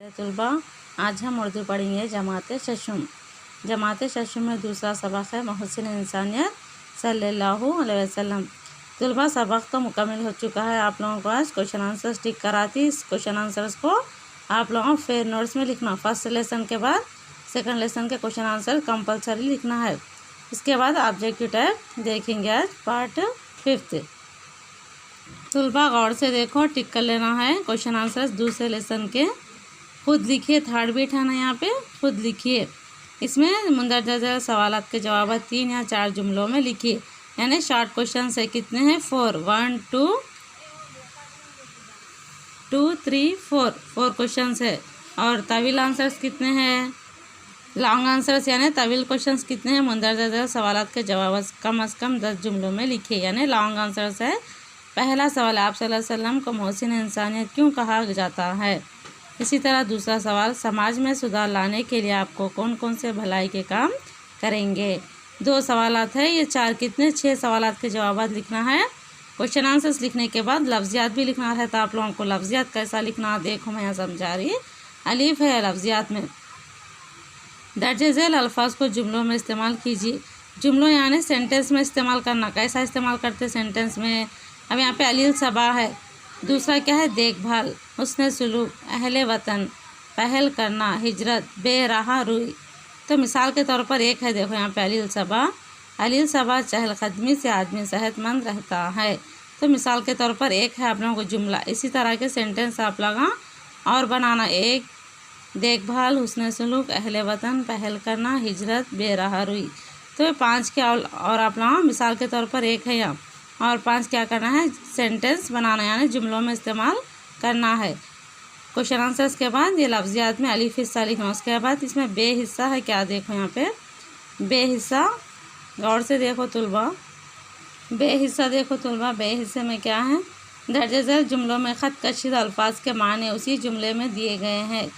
तलबा, आज हम उर्दू पढ़ेंगे जमात शशुम में दूसरा सबक है मोहसिन इंसानियत सल्लल्लाहु अलैहि वसल्लम। तलबा, सबक तो मुकम्मल हो चुका है। आप लोगों को आज क्वेश्चन आंसर टिक कराती। इस क्वेश्चन आंसर्स को आप लोगों को फेयर नोट्स में लिखना। फर्स्ट लेसन के बाद सेकंड लेसन के क्वेश्चन आंसर कंपलसरी लिखना है। इसके बाद ऑब्जेक्टिव टाइप देखेंगे आज पार्ट 5। तलबा, गौर से देखो, टिक कर लेना है क्वेश्चन आंसर्स दूसरे लेसन के। खुद लिखिए, थर्ड बीट है ना, यहाँ पे खुद लिखिए। इसमें मुंदरजा सवालात के जवाब 3 या 4 जुमलों में लिखिए। यानी शॉर्ट क्वेश्चन है, कितने हैं 4, 1 2 3 4 क्वेश्चन है। और तवील आंसर्स कितने हैं, लॉन्ग आंसर्स यानी तवील क्वेश्चंस कितने हैं, मुंदरजा सवालात के जवाब कम से कम 10 जुमलों में लिखिए। यानी लॉन्ग आंसर्स है। पहला सवाल, आप सल्लल्लाहु अलैहि वसल्लम को मोहसिन इंसानियत क्यों कहा जाता है। इसी तरह दूसरा सवाल, समाज में सुधार लाने के लिए आपको कौन कौन से भलाई के काम करेंगे। 2 सवालात है, ये 4 कितने 6 सवालात के जवाब लिखना है। क्वेश्चन आंसर्स लिखने के बाद लफ्जियात भी लिखना रहता है। आप लोगों को लफ्जियात कैसा लिखना, देखो मैं यहाँ समझा रही। अलीफ है लफ्जियात में। दर्जे झेल अल्फाज को जुमलों में इस्तेमाल कीजिए। जुमलों यानी सेंटेंस में इस्तेमाल करना। कैसा इस्तेमाल करते सेंटेंस में। अब यहाँ पे अलील सबा है। दूसरा क्या है, देखभाल, हुस्न सुलूक, अहले वतन, पहल करना, हिजरत, बेराह रुई। तो मिसाल के तौर पर एक है, देखो यहाँ पे अलील सबा चहलकदमी से आदमी सेहतमंद रहता है। तो मिसाल के तौर पर एक है आप लोगों को जुमला। इसी तरह के सेंटेंस आप लगा और बनाना। एक, देखभाल, हुस्न सुलूक, अहले वतन, पहल करना, हिजरत, बेराह रुई। तो 5 के और आप लोग मिसाल के तौर पर एक है यहाँ, और 5 क्या करना है, सेंटेंस बनाना यानी जुमलों में इस्तेमाल करना है। क्वेश्चन आंसर्स के बाद ये लफ्जियात में अलीफ हिस्सा लिखना। उसके बाद इसमें बे हिस्सा है, क्या देखो यहाँ पे बे हिस्सा, गौर से देखो तुलबा, बे हिस्सा देखो तुलबा। बे हिस्से में क्या है, दर्जे झेल जुमलों में ख़त कशीदा अल्फाज के माने उसी जुमले में दिए गए हैं।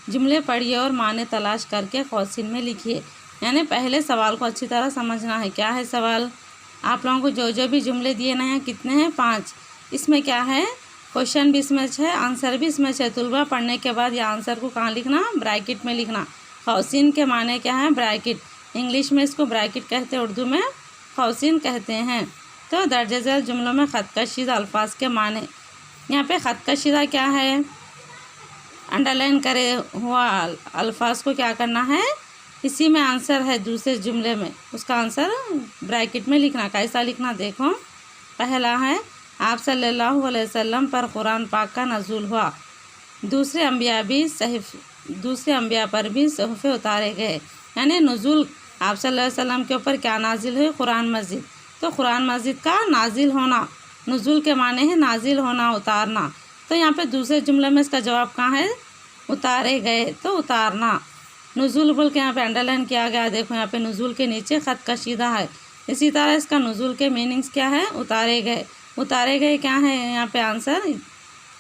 जुमले पढ़िए और माने तलाश करके कौसिन में लिखिए। यानी पहले सवाल को अच्छी तरह समझना है। क्या है सवाल, आप लोगों को जो भी जुमले दिए ना हैं, कितने हैं 5। इसमें क्या है, क्वेश्चन भी इसमें है, आंसर भी इसमें है। तुलबा, पढ़ने के बाद ये आंसर को कहाँ लिखना, ब्रैकेट में लिखना। कौसिन के माने क्या है, ब्रैकेट। इंग्लिश में इसको ब्रैकेट कहते हैं, उर्दू में कौसिन कहते हैं। तो दर्जे झेल जुमलों में ख़त कशीदा अल्फाज के माने। यहाँ पे ख़त कशीदा क्या है, अंडरलाइन करे हुआ अल्फाज को क्या करना है, इसी में आंसर है दूसरे जुमले में, उसका आंसर ब्रैकेट में लिखना। कैसा लिखना देखो, पहला है आप सल्लल्लाहु अलैहि वसल्लम पर कुरान पाक का नज़ूल हुआ। दूसरे अंबिया पर भी सहफ़े उतारे गए। यानी नुज़ूल आप सल्लल्लाहु अलैहि वसल्लम के ऊपर क्या नाजिल हुई, कुरान मजीद। तो कुरान मजीद का नाजिल होना, नुज़ूल के माने हैं नाजिल होना, उतारना। तो यहाँ पे दूसरे जुमले में इसका जवाब कहाँ है, उतारे गए, तो उतारना। नुज़ूल बोल के यहाँ पे अंडरलाइन किया गया, देखो यहाँ पे नुज़ूल के नीचे ख़त कशीदा है। इसी तरह इसका नुज़ूल के मीनिंग्स क्या है, उतारे गए। उतारे गए क्या है, यहाँ पे आंसर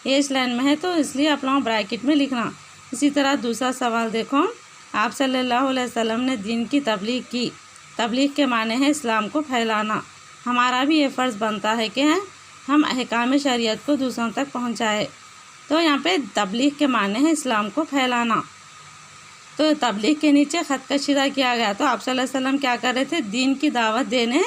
एज लाइन में है, तो इसलिए आप लोग ब्रैकेट में लिखना। इसी तरह दूसरा सवाल देखो, आप सल्लल्लाहु अलैहि वसल्लम ने दीन की तबलीग की। तबलीग के माने हैं इस्लाम को फैलाना। हमारा भी ये फ़र्ज़ बनता है कि हम अहकाम शरीयत को दूसरों तक पहुँचाए। तो यहाँ पे तबलीग के माने हैं इस्लाम को फैलाना। तो तबलीग के नीचे ख़त कशीदा किया गया। तो आप सल्लल्लाहु अलैहि वसल्लम क्या कर रहे थे, दीन की दावत देने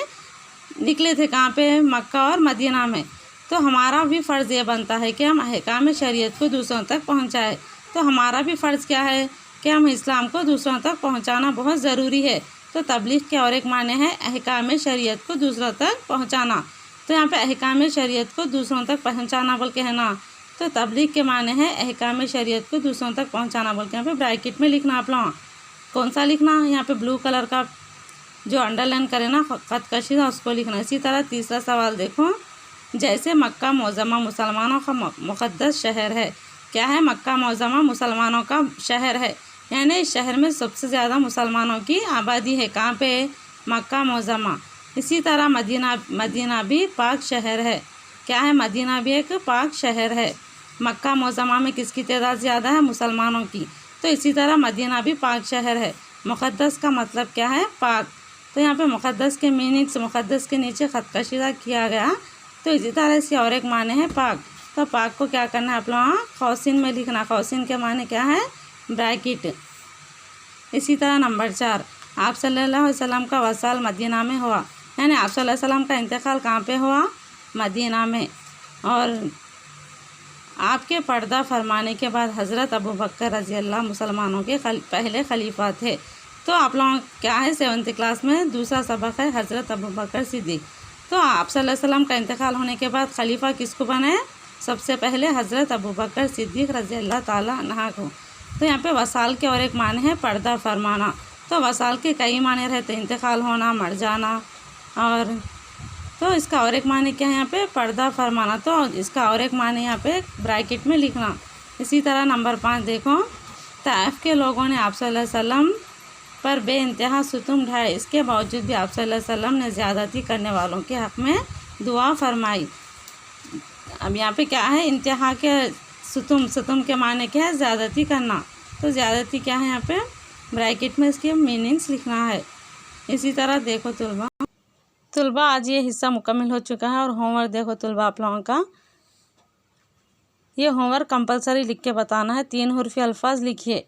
निकले थे। कहाँ पे, मक्का और मदीना में। तो हमारा भी फ़र्ज़ ये बनता है कि हम अहकाम शरीयत को दूसरों तक पहुँचाए। तो हमारा भी फ़र्ज़ क्या है कि हम इस्लाम को दूसरों तक पहुँचाना बहुत ज़रूरी है। तो तबलीग के और एक माने हैं अहकाम शरीयत को दूसरों तक पहुँचाना। तो यहाँ पे अहकाम शरीयत को दूसरों तक पहुँचाना बोल के है ना, तो तबलीग के माने हैं अहकाम शरीयत को दूसरों तक पहुंचाना बोल के यहाँ पे ब्रैकेट में लिखना। आप लोग कौन सा लिखना, यहाँ पे ब्लू कलर का जो अंडरलाइन करे ना ख़त कशीदा, उसको लिखना। इसी तरह तीसरा सवाल देखो, जैसे मक्का मुअज़्ज़मा मुसलमानों का मुक़द्दस शहर है। क्या है, मक्का मुअज़्ज़मा मुसलमानों का शहर है। यानी इस शहर में सबसे ज़्यादा मुसलमानों की आबादी है। कहाँ पे, मक्का मुअज़्ज़मा। इसी तरह मदीना भी पाक शहर है। क्या है, मदीना भी एक पाक शहर है। मक्का मुअज़्ज़मा में किसकी तादाद ज़्यादा है, मुसलमानों की। तो इसी तरह मदीना भी पाक शहर है। मुक़द्दस का मतलब क्या है, पाक। तो यहाँ पे मुक़द्दस के मीनिंग्स, मुक़द्दस के नीचे ख़त कशीदा किया गया। तो इसी तरह से और एक माने हैं पाक। तो पाक को क्या करना है आप लोग कौसिन में लिखना। कौसिन के माने क्या है? ब्रैकेट। इसी तरह नंबर 4, आप सल्लल्लाहु अलैहि वसल्लम का वसाल मदीना में हुआ, यानी आप सल्लल्लाहु अलैहि वसल्लम का इंतकाल कहाँ पे हुआ? मदीना में। और आपके पर्दा फरमाने के बाद हज़रत अबू बकर रज़ी अल्लाह मुसलमानों के पहले खलीफा थे। तो आप लोग क्या है 7th क्लास में दूसरा सबक है हज़रत अबू बकर सिद्दीक़। तो आप सल्लल्लाहु अलैहि वसल्लम का इंतकाल होने के बाद खलीफा किसको बनाए? सबसे पहले हज़रत अबू बकर सिद्दीक़ रज़ी अल्लाह ताला अन्हा को। तो यहाँ पे वसाल के और एक माने है पर्दा फरमाना। तो वसाल के कई माने रहते, इंतकाल होना, मर जाना, और तो इसका और एक माने क्या है यहाँ पे? पर्दा फरमाना। तो इसका और एक माने यहाँ पे ब्रैकेट में लिखना। इसी तरह नंबर 5 देखो, ताइफ के लोगों ने आप सल्लल्लाहु अलैहि वसल्लम पर बेइंतहा सुतूम ढाए, इसके बावजूद भी आप सल्लल्लाहु अलैहि वसल्लम ने ज़्यादती करने वालों के हक़ में दुआ फरमाई। अब यहाँ पे क्या है? इंतहा के सुतूम के माने क्या है? ज़्यादती करना। तो ज़्यादती क्या है यहाँ पे? ब्रैकेट में इसके मीनिंग्स लिखना है। इसी तरह देखो तुलबा आज ये हिस्सा मुकम्मल हो चुका है। और होमवर्क देखो तुलबा आप लोगों का, ये होमवर्क कंपलसरी लिख के बताना है। 3 हुर्फ़ी अल्फाज लिखिए।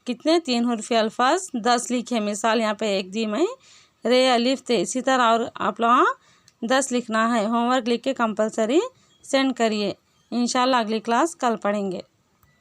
कितने? 3 हुर्फ़ी अल्फाज 10 लिखे। मिसाल यहाँ पे एक दी मैं रे अलिफ थे। इसी तरह और आप लोग 10 लिखना है। होमवर्क लिख के कंपलसरी सेंड करिए। इंशाल्लाह अगली क्लास कल पढ़ेंगे।